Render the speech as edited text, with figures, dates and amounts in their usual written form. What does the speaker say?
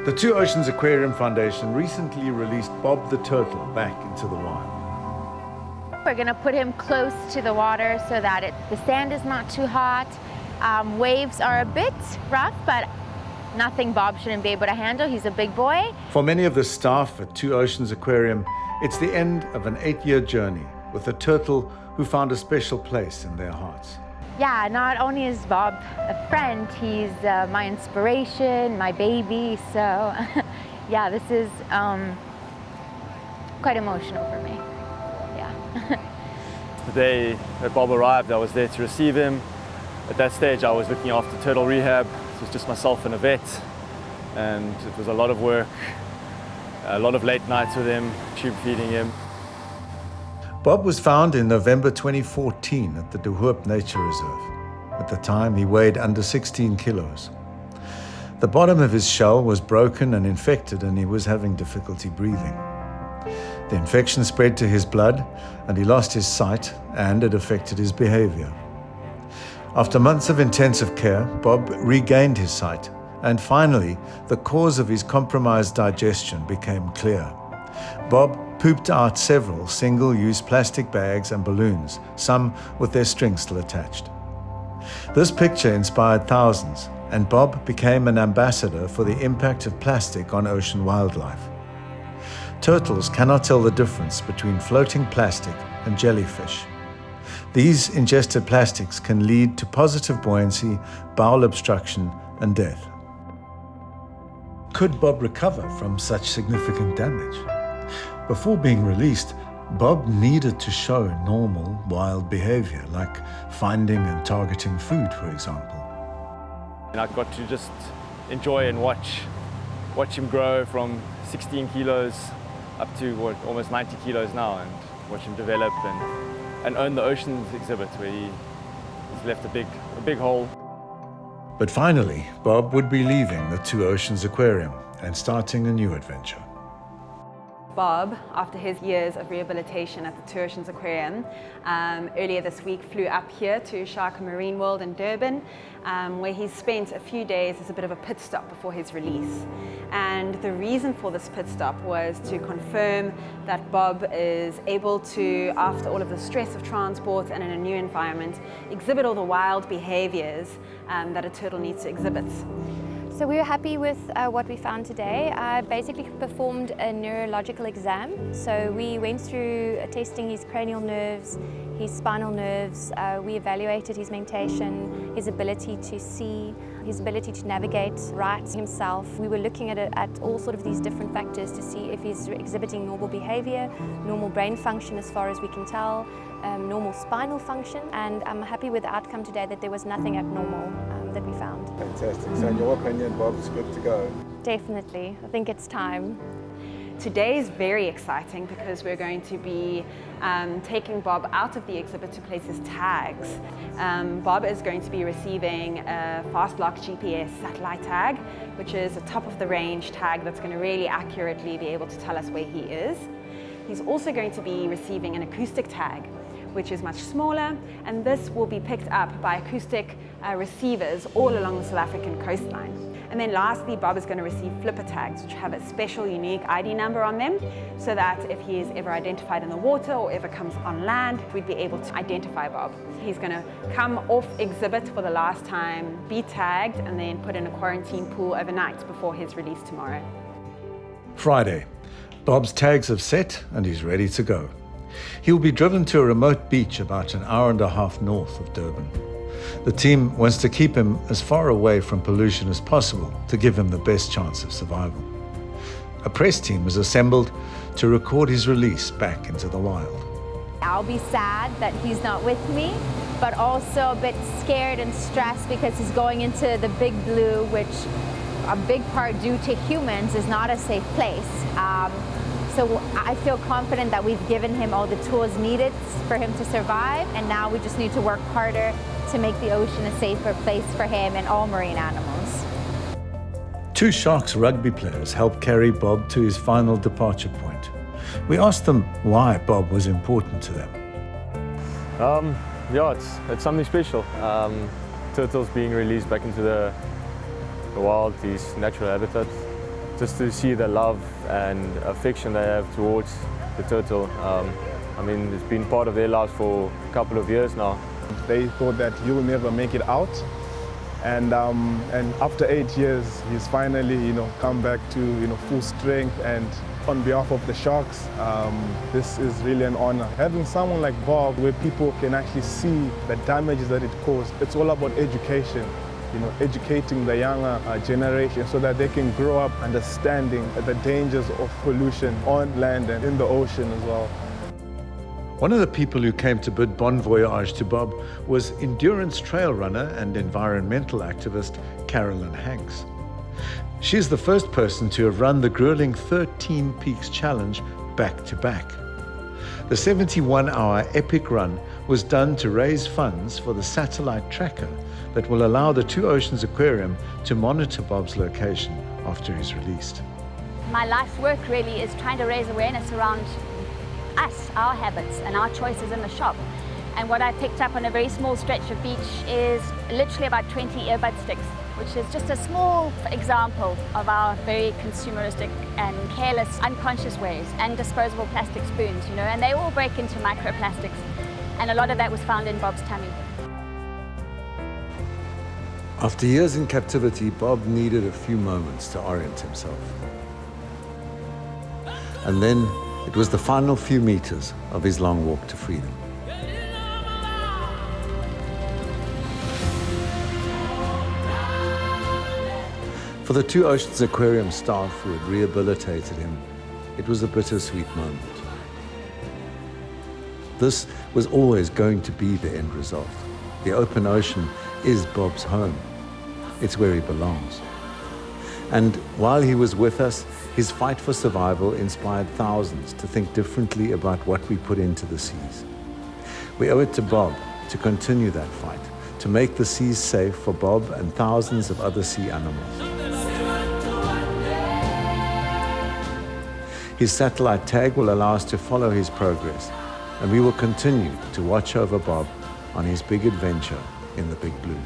The Two Oceans Aquarium Foundation recently released Bob the turtle back into the wild. We're going to put him close to the water so that the sand is not too hot. Waves are a bit rough, but nothing Bob shouldn't be able to handle. He's a big boy. For many of the staff at Two Oceans Aquarium, it's the end of an 8-year journey with a turtle who found a special place in their hearts. Yeah, not only is Bob a friend, he's my inspiration, my baby. So yeah, this is quite emotional for me. Yeah. The day that Bob arrived, I was there to receive him. At that stage, I was looking after turtle rehab. It was just myself and a vet, and it was a lot of work, a lot of late nights with him, tube feeding him. Bob was found in November 2014 at the TOAF Nature Reserve. At the time, he weighed under 16 kilos. The bottom of his shell was broken and infected, and he was having difficulty breathing. The infection spread to his blood, and he lost his sight, and it affected his behavior. After months of intensive care, Bob regained his sight, and finally, the cause of his compromised digestion became clear. Bob pooped out several single-use plastic bags and balloons, some with their strings still attached. This picture inspired thousands, and Bob became an ambassador for the impact of plastic on ocean wildlife. Turtles cannot tell the difference between floating plastic and jellyfish. These ingested plastics can lead to positive buoyancy, bowel obstruction, and death. Could Bob recover from such significant damage? Before being released, Bob needed to show normal wild behavior, like finding and targeting food, for example. And I got to just enjoy and watch him grow from 16 kilos up to almost 90 kilos now, and watch him develop and own the Oceans exhibit, where he's left a big hole. But finally, Bob would be leaving the Two Oceans Aquarium and starting a new adventure. Bob, after his years of rehabilitation at the Two Oceans Aquarium, earlier this week flew up here to uShaka Marine World in Durban, where he spent a few days as a bit of a pit stop before his release. And the reason for this pit stop was to confirm that Bob is able to, after all of the stress of transport and in a new environment, exhibit all the wild behaviors that a turtle needs to exhibit. So we were happy with what we found today. I basically performed a neurological exam. So we went through testing his cranial nerves, his spinal nerves. We evaluated his mentation, his ability to see, his ability to navigate, right himself. We were looking at all sort of these different factors to see if he's exhibiting normal behavior, normal brain function as far as we can tell, normal spinal function, and I'm happy with the outcome today that there was nothing abnormal that we found. Fantastic. So in your opinion, Bob's good to go? Definitely. I think it's time. Today is very exciting because we're going to be taking Bob out of the exhibit to place his tags. Bob is going to be receiving a FastLock GPS satellite tag, which is a top-of-the-range tag that's going to really accurately be able to tell us where he is. He's also going to be receiving an acoustic tag, which is much smaller, and this will be picked up by acoustic receivers all along the South African coastline. And then lastly, Bob is going to receive flipper tags, which have a special unique ID number on them, so that if he is ever identified in the water or ever comes on land, we'd be able to identify Bob. He's going to come off exhibit for the last time, be tagged, and then put in a quarantine pool overnight before his release tomorrow. Friday, Bob's tags have set and he's ready to go. He'll be driven to a remote beach about an hour and a half north of Durban. The team wants to keep him as far away from pollution as possible to give him the best chance of survival. A press team was assembled to record his release back into the wild. I'll be sad that he's not with me, but also a bit scared and stressed because he's going into the big blue, which a big part due to humans is not a safe place. So I feel confident that we've given him all the tools needed for him to survive, and now we just need to work harder to make the ocean a safer place for him and all marine animals. Two Sharks rugby players helped carry Bob to his final departure point. We asked them why Bob was important to them. Yeah, it's something special. Turtles being released back into the wild, his natural habitat. just to see the love and affection they have towards the turtle. I mean, it's been part of their lives for a couple of years now. They thought that he will never make it out. And after 8 years, he's finally, come back to, full strength. And on behalf of the Sharks, this is really an honor. Having someone like Bob, where people can actually see the damages that it caused, it's all about education. Educating the younger generation so that they can grow up understanding the dangers of pollution on land and in the ocean as well. One of the people who came to bid bon voyage to Bob was endurance trail runner and environmental activist Carolyn Hanks. She's the first person to have run the grueling 13 Peaks Challenge back to back. The 71-hour epic run was done to raise funds for the satellite tracker that will allow the Two Oceans Aquarium to monitor Bob's location after he's released. My life's work really is trying to raise awareness around us, our habits and our choices in the shop. And what I picked up on a very small stretch of beach is literally about 20 earbud sticks, which is just a small example of our very consumeristic and careless, unconscious ways, and disposable plastic spoons, and they all break into microplastics. And a lot of that was found in Bob's tummy. After years in captivity, Bob needed a few moments to orient himself. And then it was the final few meters of his long walk to freedom. For the Two Oceans Aquarium staff who had rehabilitated him, it was a bittersweet moment. This was always going to be the end result. The open ocean is Bob's home. It's where he belongs. And while he was with us, his fight for survival inspired thousands to think differently about what we put into the seas. We owe it to Bob to continue that fight, to make the seas safe for Bob and thousands of other sea animals. His satellite tag will allow us to follow his progress, and we will continue to watch over Bob on his big adventure in the big blue.